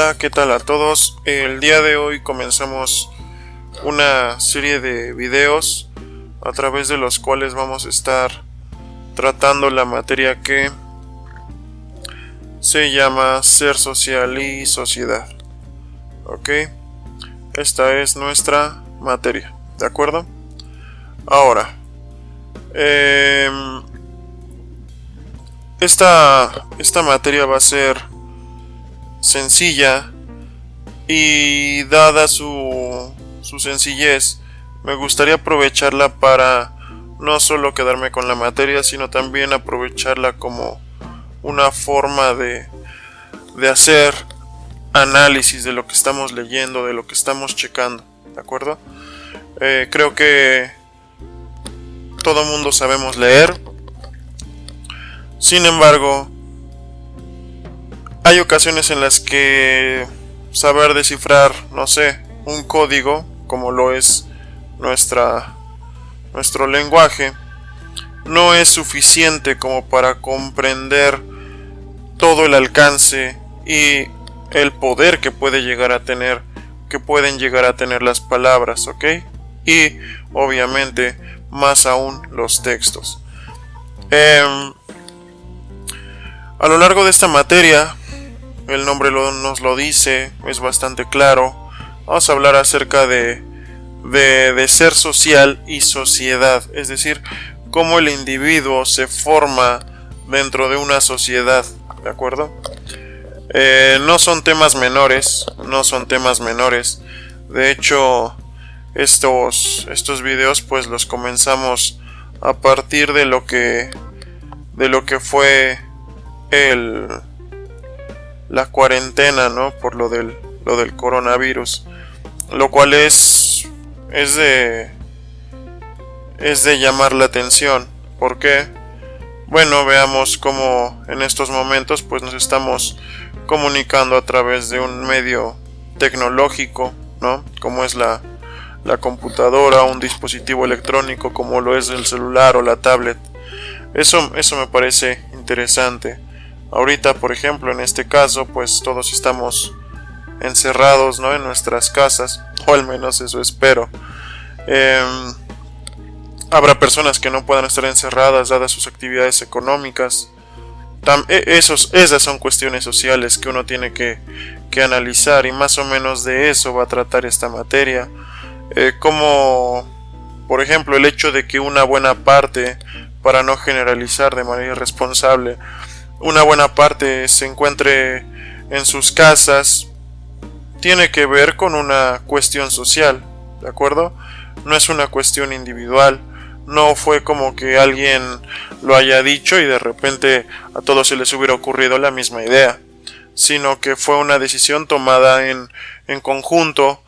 Hola, ¿qué tal a todos? El día de hoy comenzamos una serie de videos a través de los cuales vamos a estar tratando la materia que se llama Ser Social y Sociedad. Ok, esta es nuestra materia, ¿de acuerdo? Ahora, esta materia va a ser sencilla y dada su sencillez, me gustaría aprovecharla para no solo quedarme con la materia, sino también aprovecharla como una forma de hacer análisis de lo que estamos leyendo, de lo que estamos checando, ¿de acuerdo? Creo que todo mundo sabemos leer, sin embargo, hay ocasiones en las que saber descifrar, no sé, un código, como lo es nuestro lenguaje, no es suficiente como para comprender todo el alcance y el poder que pueden llegar a tener las palabras, ¿ok? Y obviamente más aún los textos. A lo largo de esta materia, el nombre nos lo dice, es bastante claro. Vamos a hablar acerca de ser social y sociedad, es decir, cómo el individuo se forma dentro de una sociedad, ¿de acuerdo? No son temas menores, De hecho, estos videos pues los comenzamos a partir de lo que fue la cuarentena, ¿no? Por lo del coronavirus, lo cual es de llamar la atención. ¿Por qué? Bueno, veamos cómo en estos momentos pues nos estamos comunicando a través de un medio tecnológico, ¿no? Como es la computadora, un dispositivo electrónico como lo es el celular o la tablet. Eso me parece interesante. Ahorita, por ejemplo, en este caso, pues todos estamos encerrados, ¿no? En nuestras casas, o al menos eso espero. Habrá personas que no puedan estar encerradas dadas sus actividades económicas. Esas son cuestiones sociales que uno tiene que analizar, y más o menos de eso va a tratar esta materia. Como, por ejemplo, el hecho de que una buena parte, para no generalizar de manera irresponsable, una buena parte se encuentre en sus casas, tiene que ver con una cuestión social, ¿de acuerdo? No es una cuestión individual, no fue como que alguien lo haya dicho y de repente a todos se les hubiera ocurrido la misma idea, sino que fue una decisión tomada en conjunto,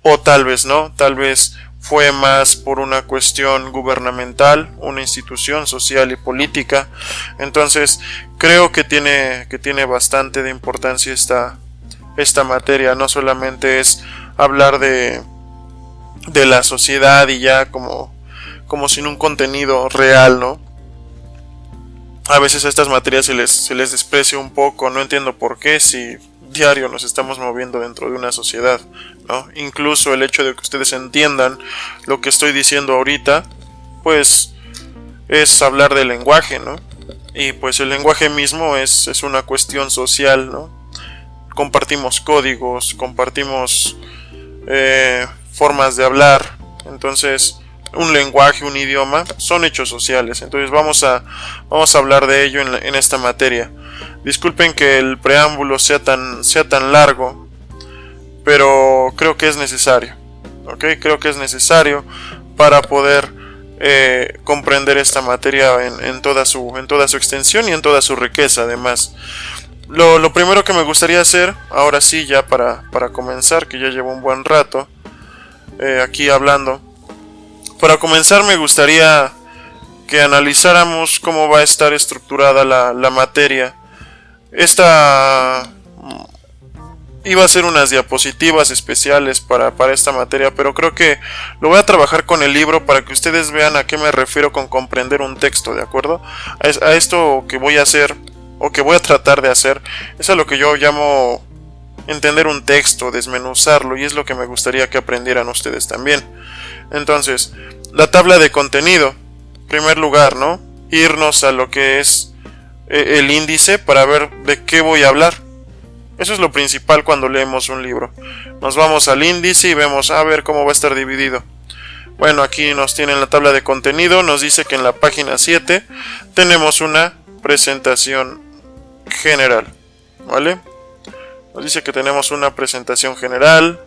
o tal vez no, tal vez fue más por una cuestión gubernamental, una institución social y política. Entonces creo que tiene bastante de importancia esta materia. No solamente es hablar de la sociedad y ya como sin un contenido real, ¿no? A veces a estas materias se les desprecia un poco, no entiendo por qué, si diario nos estamos moviendo dentro de una sociedad, ¿no? Incluso el hecho de que ustedes entiendan lo que estoy diciendo ahorita, pues es hablar del lenguaje, ¿no? Y pues el lenguaje mismo es una cuestión social, ¿no? Compartimos códigos, compartimos formas de hablar. Entonces, un lenguaje, un idioma, son hechos sociales. Entonces vamos a hablar de ello en esta materia. Disculpen que el preámbulo sea tan largo, pero creo que es necesario, ¿ok? Creo que es necesario para poder comprender esta materia en toda su extensión y en toda su riqueza. Además, lo primero que me gustaría hacer, ahora sí, ya para comenzar, que ya llevo un buen rato aquí hablando, para comenzar me gustaría que analizáramos cómo va a estar estructurada la materia. Esta iba a ser unas diapositivas especiales para esta materia, pero creo que lo voy a trabajar con el libro para que ustedes vean a qué me refiero con comprender un texto, ¿de acuerdo? A esto que voy a hacer, o que voy a tratar de hacer, es a lo que yo llamo entender un texto, desmenuzarlo, y es lo que me gustaría que aprendieran ustedes también. Entonces, la tabla de contenido, en primer lugar, ¿no? Irnos a lo que es el índice para ver de qué voy a hablar. Eso es lo principal cuando leemos un libro. Nos vamos al índice y vemos a ver cómo va a estar dividido. Bueno, aquí nos tienen la tabla de contenido, nos dice que en la página 7 tenemos una presentación general, ¿vale? Nos dice que tenemos una presentación general.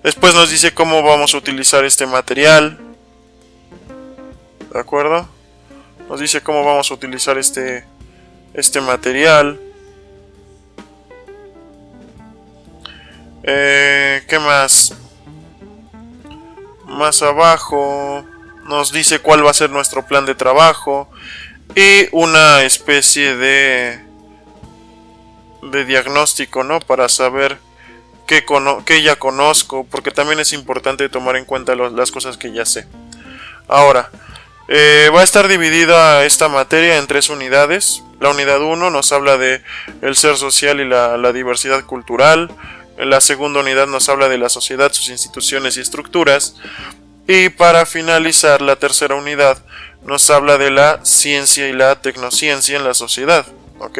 Después nos dice cómo vamos a utilizar este material. ¿De acuerdo? Nos dice cómo vamos a utilizar este material. ¿Qué más? Más abajo nos dice cuál va a ser nuestro plan de trabajo y una especie de diagnóstico, ¿no? Para saber qué ya conozco, porque también es importante tomar en cuenta las cosas que ya sé. Ahora, va a estar dividida esta materia en 3 unidades. La unidad 1 nos habla de el ser social y la diversidad cultural. La segunda unidad nos habla de la sociedad, sus instituciones y estructuras. Y para finalizar, la tercera unidad nos habla de la ciencia y la tecnociencia en la sociedad. ¿Ok?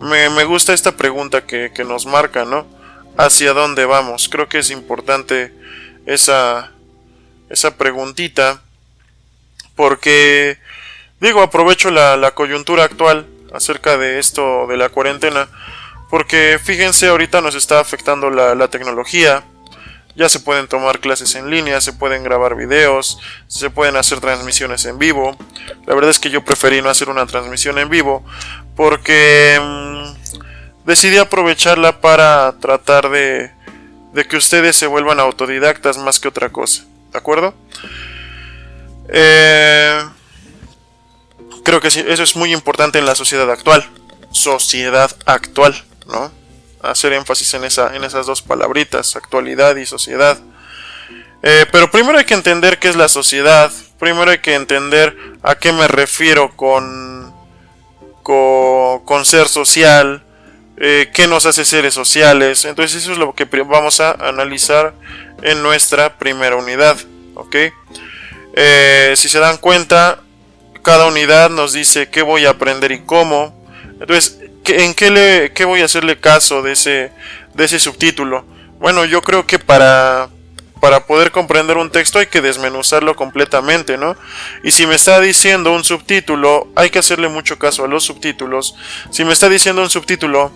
Me gusta esta pregunta que nos marca, ¿no? ¿Hacia dónde vamos? Creo que es importante esa preguntita. Porque, digo, aprovecho la coyuntura actual acerca de esto de la cuarentena. Porque fíjense, ahorita nos está afectando la tecnología. Ya se pueden tomar clases en línea, se pueden grabar videos, se pueden hacer transmisiones en vivo. La verdad es que yo preferí no hacer una transmisión en vivo porque decidí aprovecharla para tratar de que ustedes se vuelvan autodidactas más que otra cosa. ¿De acuerdo? Creo que sí, eso es muy importante en la sociedad actual. Sociedad actual, ¿no? Hacer énfasis en esas dos palabritas, actualidad y sociedad. Pero primero hay que entender qué es la sociedad. Primero hay que entender a qué me refiero con ser social. Qué nos hace seres sociales. Entonces eso es lo que vamos a analizar en nuestra primera unidad. ¿Ok? Si se dan cuenta, cada unidad nos dice qué voy a aprender y cómo. Entonces, ¿en qué voy a hacerle caso de ese subtítulo? Bueno, yo creo que para poder comprender un texto hay que desmenuzarlo completamente, ¿no? Y si me está diciendo un subtítulo, hay que hacerle mucho caso a los subtítulos. Si me está diciendo un subtítulo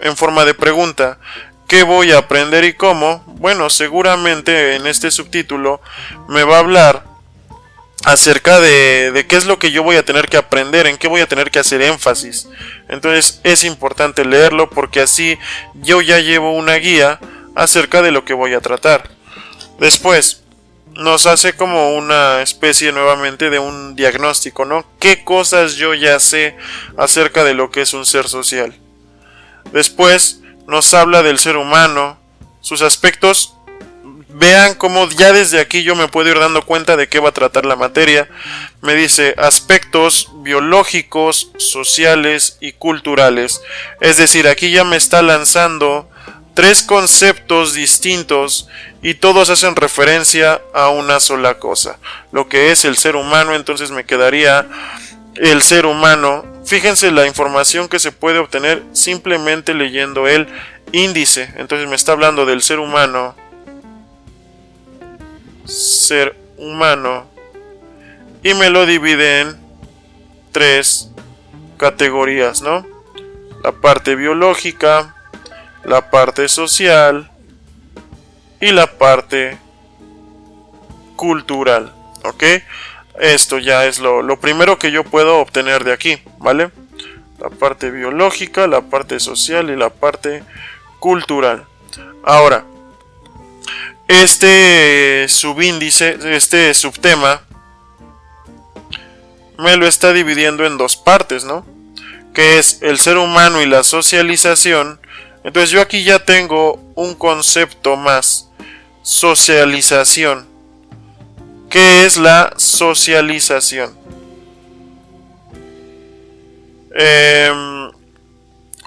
en forma de pregunta, ¿qué voy a aprender y cómo? Bueno, seguramente en este subtítulo me va a hablar acerca de qué es lo que yo voy a tener que aprender, en qué voy a tener que hacer énfasis. Entonces es importante leerlo porque así yo ya llevo una guía acerca de lo que voy a tratar. Después nos hace como una especie nuevamente de un diagnóstico, ¿no? ¿Qué cosas yo ya sé acerca de lo que es un ser social? Después nos habla del ser humano, sus aspectos. Vean cómo ya desde aquí yo me puedo ir dando cuenta de qué va a tratar la materia. Me dice aspectos biológicos, sociales y culturales. Es decir, aquí ya me está lanzando 3 conceptos distintos y todos hacen referencia a una sola cosa, lo que es el ser humano. Entonces me quedaría el ser humano. Fíjense la información que se puede obtener simplemente leyendo el índice. Entonces me está hablando del ser humano, y me lo divide en 3 categorías, ¿no? La parte biológica, la parte social y la parte cultural. ¿Ok? Esto ya es lo primero que yo puedo obtener de aquí, ¿vale? La parte biológica, la parte social y la parte cultural. Ahora, este subíndice, este subtema, me lo está dividiendo en 2 partes, ¿no? Que es el ser humano y la socialización. Entonces yo aquí ya tengo un concepto más. Socialización. ¿Qué es la socialización?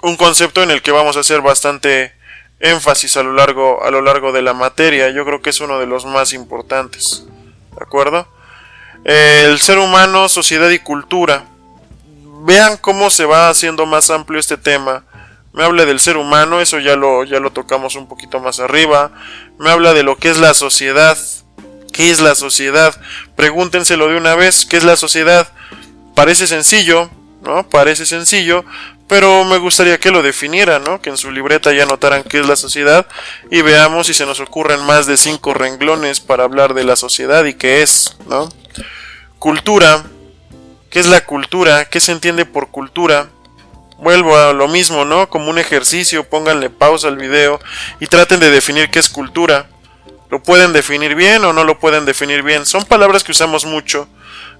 un concepto en el que vamos a hacer bastante énfasis a lo largo de la materia. Yo creo que es uno de los más importantes, ¿de acuerdo? El ser humano, sociedad y cultura. Vean cómo se va haciendo más amplio este tema. Me habla del ser humano, eso ya lo tocamos un poquito más arriba. Me habla de lo que es la sociedad. ¿Qué es la sociedad? Pregúntenselo de una vez, ¿qué es la sociedad? Parece sencillo, ¿no? Parece sencillo, pero me gustaría que lo definieran, ¿no? Que en su libreta ya anotaran qué es la sociedad y veamos si se nos ocurren más de 5 renglones para hablar de la sociedad y qué es, ¿no? Cultura. ¿Qué es la cultura? ¿Qué se entiende por cultura? Vuelvo a lo mismo, ¿no? Como un ejercicio, pónganle pausa al video y traten de definir qué es cultura. ¿Lo pueden definir bien o no lo pueden definir bien? Son palabras que usamos mucho,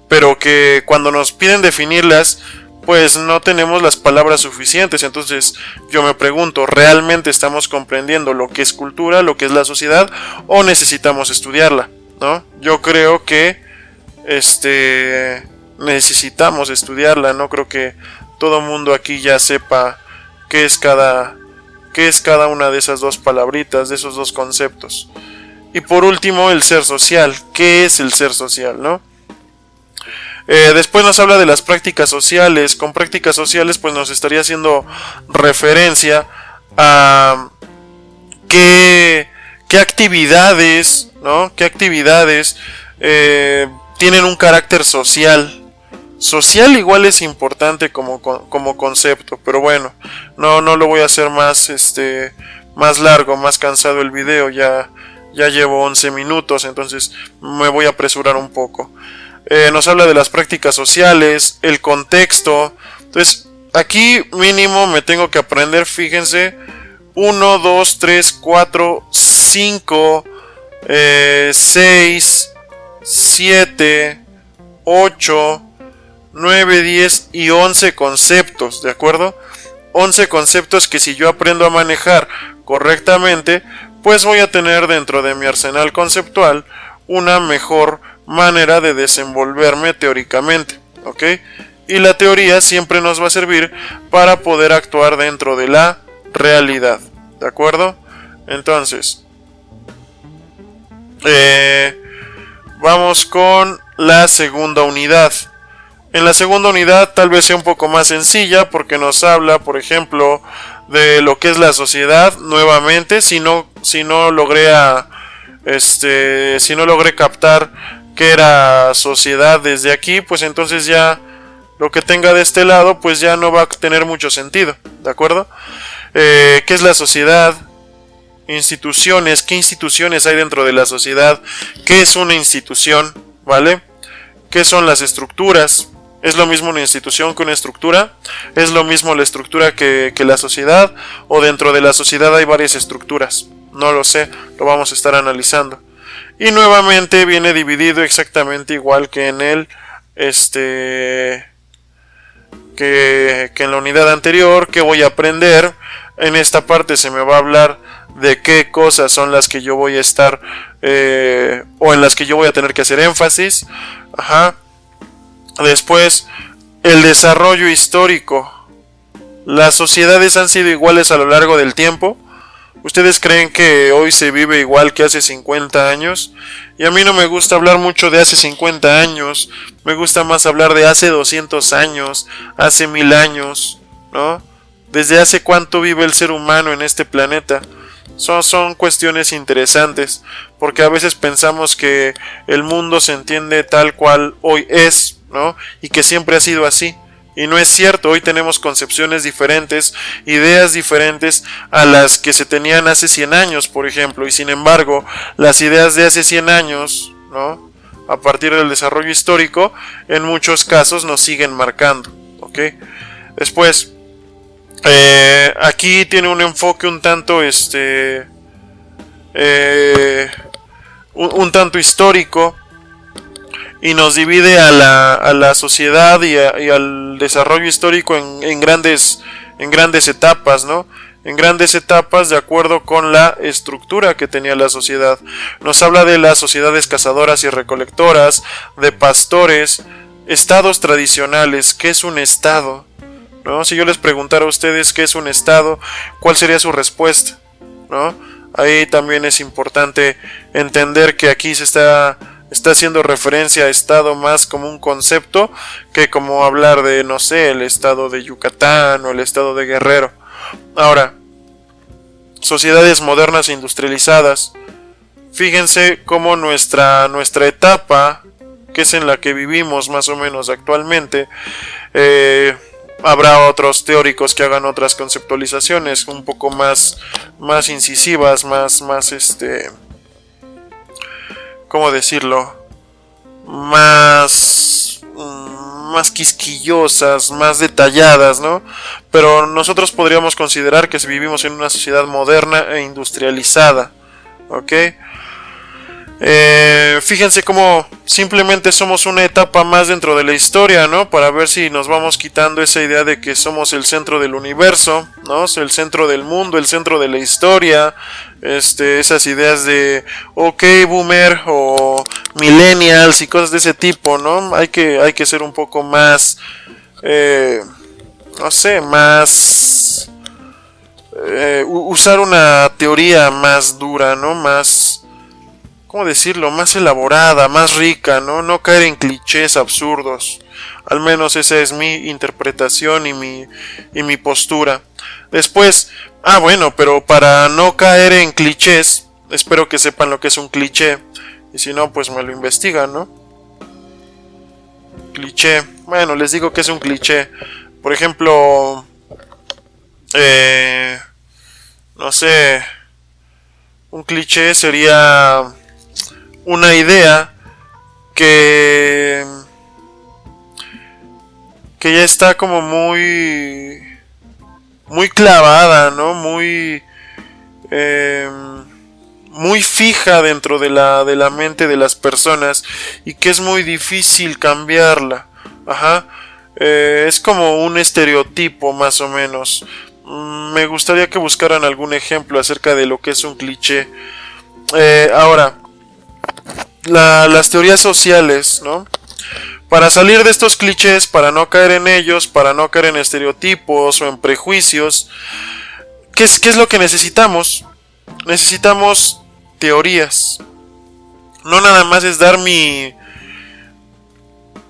pero que cuando nos piden definirlas, pues no tenemos las palabras suficientes. Entonces yo me pregunto, ¿realmente estamos comprendiendo lo que es cultura, lo que es la sociedad, o necesitamos estudiarla, ¿no? Yo creo que necesitamos estudiarla. No creo que todo mundo aquí ya sepa qué es cada una de esas dos palabritas, de esos dos conceptos. Y por último, el ser social. ¿Qué es el ser social, no? Después nos habla de las prácticas sociales. Con prácticas sociales pues nos estaría haciendo referencia a qué actividades, ¿no? ¿Qué actividades tienen un carácter social? Social igual es importante como concepto, pero bueno, no lo voy a hacer más largo, más cansado el video. Ya llevo 11 minutos, entonces me voy a apresurar un poco. Nos habla de las prácticas sociales, el contexto. Entonces, aquí mínimo me tengo que aprender, fíjense, 1, 2, 3, 4, 5, 6, 7, 8, 9, 10 y 11 conceptos, ¿de acuerdo? 11 conceptos que si yo aprendo a manejar correctamente, pues voy a tener dentro de mi arsenal conceptual una mejor manera de desenvolverme teóricamente, ¿ok? Y la teoría siempre nos va a servir para poder actuar dentro de la realidad, ¿de acuerdo? Entonces, vamos con la segunda unidad. En la segunda unidad tal vez sea un poco más sencilla porque nos habla, por ejemplo, de lo que es la sociedad. Nuevamente, si no logré captar qué era sociedad desde aquí, pues entonces ya lo que tenga de este lado pues ya no va a tener mucho sentido, ¿de acuerdo? ¿Qué es la sociedad? Instituciones. ¿Qué instituciones hay dentro de la sociedad? ¿Qué es una institución? ¿Vale? ¿Qué son las estructuras? ¿Es lo mismo una institución que una estructura? ¿Es lo mismo la estructura que la sociedad? ¿O dentro de la sociedad hay varias estructuras? No lo sé, lo vamos a estar analizando. Y nuevamente viene dividido exactamente igual que en que en la unidad anterior. ¿Qué voy a aprender? En esta parte se me va a hablar de qué cosas son las que yo voy a estar o en las que yo voy a tener que hacer énfasis. Ajá. Después, el desarrollo histórico. ¿Las sociedades han sido iguales a lo largo del tiempo? ¿Ustedes creen que hoy se vive igual que hace 50 años? Y a mí no me gusta hablar mucho de hace 50 años. Me gusta más hablar de hace 200 años, hace 1000 años, ¿no? ¿Desde hace cuánto vive el ser humano en este planeta? Son cuestiones interesantes, porque a veces pensamos que el mundo se entiende tal cual hoy es, ¿no? Y que siempre ha sido así. Y no es cierto, hoy tenemos concepciones diferentes, ideas diferentes a las que se tenían hace 100 años, por ejemplo. Y sin embargo, las ideas de hace 100 años, ¿no? A partir del desarrollo histórico, en muchos casos nos siguen marcando, ¿ok? Después, aquí tiene un enfoque un tanto un tanto histórico, y nos divide a la sociedad y al desarrollo histórico en grandes etapas, ¿no? En grandes etapas de acuerdo con la estructura que tenía la sociedad. Nos habla de las sociedades cazadoras y recolectoras, de pastores, estados tradicionales. ¿Qué es un estado? ¿no? Si yo les preguntara a ustedes qué es un estado, ¿cuál sería su respuesta? ¿No? Ahí también es importante entender que aquí se está haciendo referencia a estado más como un concepto que como hablar de, no sé, el estado de Yucatán o el estado de Guerrero. Ahora, sociedades modernas e industrializadas, fíjense cómo nuestra etapa, que es en la que vivimos más o menos actualmente, habrá otros teóricos que hagan otras conceptualizaciones un poco más incisivas, más ¿cómo decirlo? Más quisquillosas, más detalladas, ¿no? Pero nosotros podríamos considerar que vivimos en una sociedad moderna e industrializada, ¿ok? Fíjense cómo simplemente somos una etapa más dentro de la historia, ¿no? Para ver si nos vamos quitando esa idea de que somos el centro del universo, ¿no? El centro del mundo, el centro de la historia, esas ideas de ok, boomer o millennials y cosas de ese tipo, ¿no? Hay que ser un poco más, no sé, más, usar una teoría más dura, ¿no? Más, ¿cómo decirlo? Más elaborada, más rica, ¿no? No caer en clichés absurdos. Al menos esa es mi interpretación y mi postura. Después, bueno, pero para no caer en clichés, espero que sepan lo que es un cliché. Y si no, pues me lo investigan, ¿no? Cliché. Bueno, les digo que es un cliché. Por ejemplo, no sé, un cliché sería una idea que ya está como muy clavada, ¿no? Muy fija dentro de la mente de las personas y que es muy difícil cambiarla. Ajá. Es como un estereotipo más o menos. Me gustaría que buscaran algún ejemplo acerca de lo que es un cliché. Ahora, las teorías sociales, ¿no? Para salir de estos clichés, para no caer en ellos, para no caer en estereotipos o en prejuicios, ¿qué es lo que necesitamos? Necesitamos teorías. No nada más es dar mi...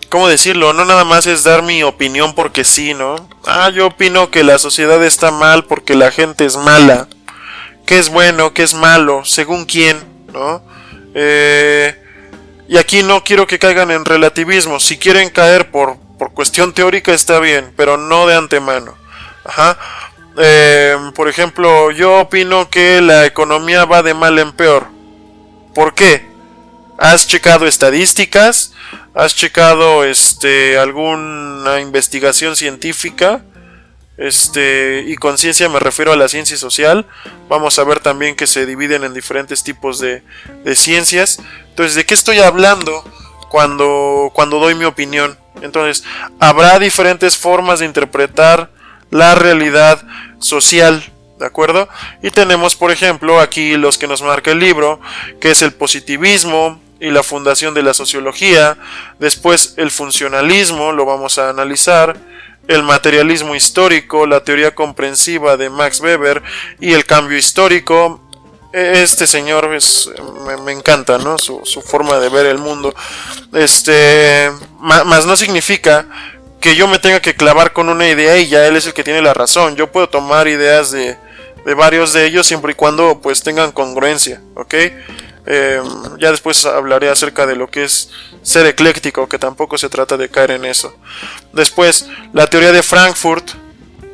¿Cómo decirlo? No nada más es dar mi opinión porque sí, ¿no? Yo opino que la sociedad está mal porque la gente es mala. ¿Qué es bueno? ¿Qué es malo? ¿Según quién? ¿No? Y aquí no quiero que caigan en relativismo. Si quieren caer por cuestión teórica está bien, pero no de antemano. Ajá. Por ejemplo, yo opino que la economía va de mal en peor. ¿Por qué? ¿Has checado estadísticas? ¿Has checado alguna investigación científica? Y con ciencia me refiero a la ciencia social. Vamos a ver también que se dividen en diferentes tipos de ciencias. Entonces, ¿de qué estoy hablando cuando doy mi opinión? Entonces, habrá diferentes formas de interpretar la realidad social, ¿de acuerdo? Y tenemos, por ejemplo, aquí los que nos marca el libro, que es el positivismo y la fundación de la sociología. Después, el funcionalismo, lo vamos a analizar. El materialismo histórico, la teoría comprensiva de Max Weber y el cambio histórico. Este señor me encanta, ¿no? Su forma de ver el mundo. Más no significa que yo me tenga que clavar con una idea y ya él es el que tiene la razón. Yo puedo tomar ideas de varios de ellos siempre y cuando pues tengan congruencia, ¿ok? Ya después hablaré acerca de lo que es ser ecléctico, que tampoco se trata de caer en eso. Después, la teoría de Frankfurt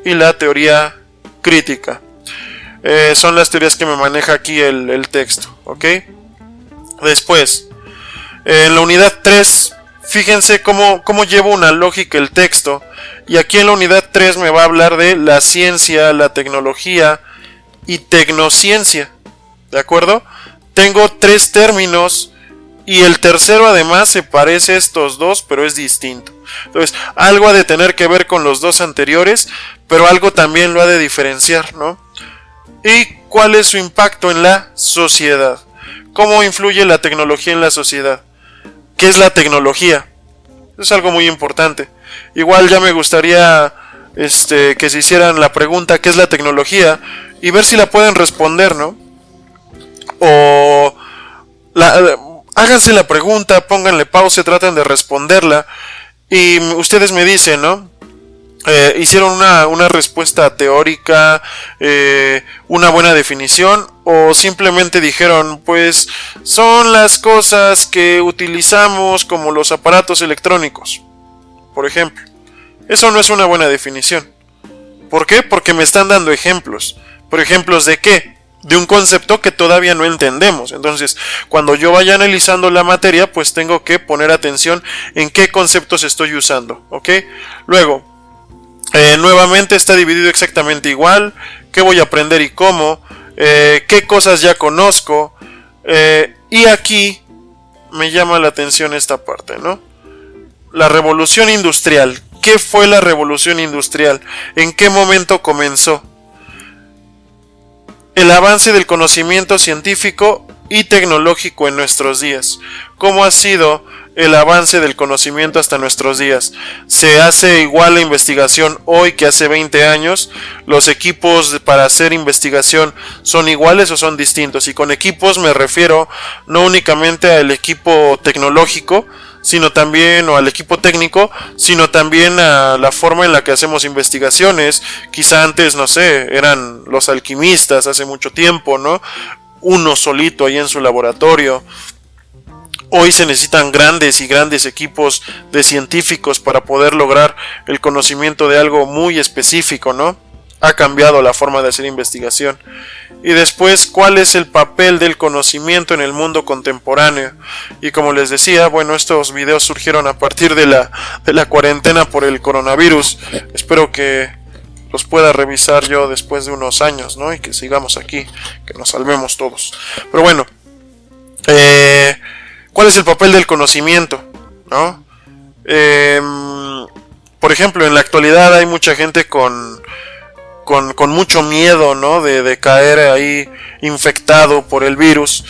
y la teoría crítica. Son las teorías que me maneja aquí el texto, ¿ok? Después, en la unidad 3, fíjense cómo lleva una lógica el texto. Y aquí en la unidad 3 me va a hablar de la ciencia, la tecnología y tecnociencia, ¿de acuerdo? Tengo 3 términos y el tercero además se parece a estos dos, pero es distinto. Entonces, algo ha de tener que ver con los dos anteriores, pero algo también lo ha de diferenciar, ¿no? ¿Y cuál es su impacto en la sociedad? ¿Cómo influye la tecnología en la sociedad? ¿Qué es la tecnología? Es algo muy importante. Igual ya me gustaría que se hicieran la pregunta ¿qué es la tecnología? Y ver si la pueden responder, ¿no? O háganse la pregunta, pónganle pausa, traten de responderla y ustedes me dicen, ¿no? Hicieron una respuesta teórica, una buena definición, o simplemente dijeron, pues son las cosas que utilizamos como los aparatos electrónicos, por ejemplo. Eso no es una buena definición. ¿Por qué? Porque me están dando ejemplos. ¿Por ejemplos de qué? De un concepto que todavía no entendemos. Entonces, cuando yo vaya analizando la materia, pues tengo que poner atención en qué conceptos estoy usando, ¿ok? Luego, nuevamente está dividido exactamente igual. ¿Qué voy a aprender y cómo? ¿Qué cosas ya conozco? Y aquí me llama la atención esta parte, ¿no? La revolución industrial. ¿Qué fue la revolución industrial? ¿En qué momento comenzó? El avance del conocimiento científico y tecnológico en nuestros días. ¿Cómo ha sido el avance del conocimiento hasta nuestros días? ¿Se hace igual la investigación hoy que hace 20 años? ¿Los equipos para hacer investigación son iguales o son distintos? Y con equipos me refiero no únicamente al equipo tecnológico, sino también, o al equipo técnico, sino también a la forma en la que hacemos investigaciones. Quizá antes, no sé, eran los alquimistas hace mucho tiempo, ¿no? Uno solito ahí en su laboratorio. Hoy se necesitan grandes y grandes equipos de científicos para poder lograr el conocimiento de algo muy específico, ¿no? Ha cambiado la forma de hacer investigación. Y después, ¿cuál es el papel del conocimiento en el mundo contemporáneo? Y como les decía, bueno, estos videos surgieron a partir de la cuarentena por el coronavirus. Espero que los pueda revisar yo después de unos años, ¿no? Y que sigamos aquí, que nos salvemos todos. Pero bueno, ¿cuál es el papel del conocimiento? ¿No? Por ejemplo, en la actualidad hay mucha gente con mucho miedo, ¿no? De caer ahí infectado por el virus.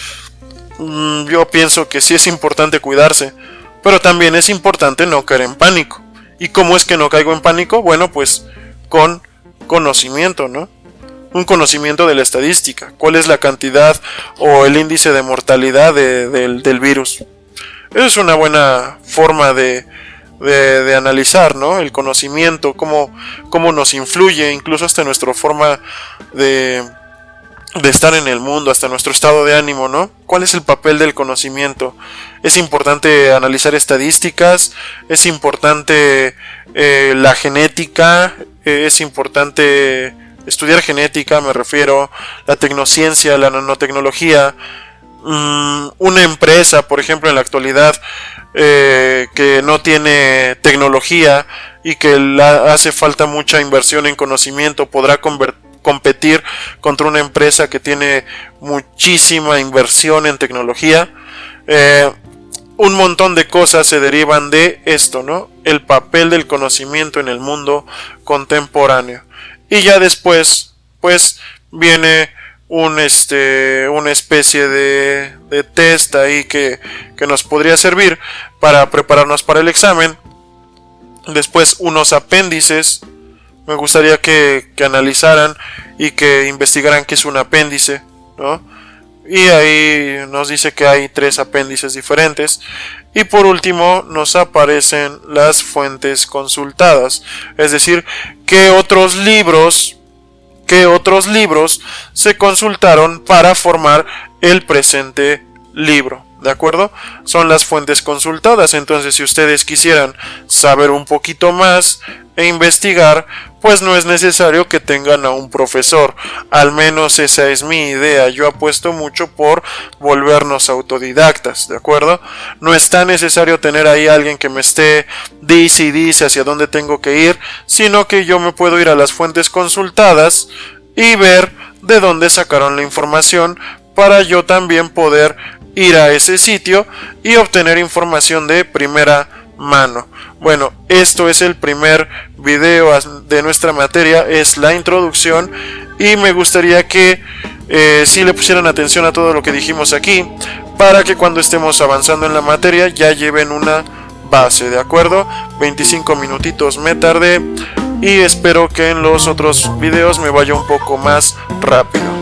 Yo pienso que sí es importante cuidarse, pero también es importante no caer en pánico. ¿Y cómo es que no caigo en pánico? Bueno, pues con conocimiento, ¿no? Un conocimiento de la estadística. ¿Cuál es la cantidad o el índice de mortalidad del virus? Esa es una buena forma de analizar, ¿no? El conocimiento, cómo nos influye, incluso hasta nuestra forma de estar en el mundo, hasta nuestro estado de ánimo, ¿no? ¿Cuál es el papel del conocimiento? Es importante analizar estadísticas, es importante la genética, es importante estudiar genética, me refiero, la tecnociencia, la nanotecnología. Una empresa, por ejemplo, en la actualidad que no tiene tecnología y que hace falta mucha inversión en conocimiento, podrá competir contra una empresa que tiene muchísima inversión en tecnología. Un montón de cosas se derivan de esto, ¿no? El papel del conocimiento en el mundo contemporáneo. Y ya después, pues, viene una especie de test ahí que nos podría servir para prepararnos para el examen. Después unos apéndices. Me gustaría que analizaran y que investigaran qué es un apéndice, ¿no? Y ahí nos dice que hay 3 apéndices diferentes. Y por último nos aparecen las fuentes consultadas. Es decir, qué otros libros se consultaron para formar el presente libro. ¿De acuerdo? Son las fuentes consultadas. Entonces, si ustedes quisieran saber un poquito más e investigar, pues no es necesario que tengan a un profesor. Al menos esa es mi idea. Yo apuesto mucho por volvernos autodidactas, ¿de acuerdo? No es tan necesario tener ahí a alguien que me esté dice hacia dónde tengo que ir, sino que yo me puedo ir a las fuentes consultadas y ver de dónde sacaron la información para yo también poder ir a ese sitio y obtener información de primera mano. Bueno, esto es el primer video de nuestra materia, es la introducción, y me gustaría que si le pusieran atención a todo lo que dijimos aquí, para que cuando estemos avanzando en la materia ya lleven una base, ¿de acuerdo? 25 minutitos me tardé, y espero que en los otros videos me vaya un poco más rápido.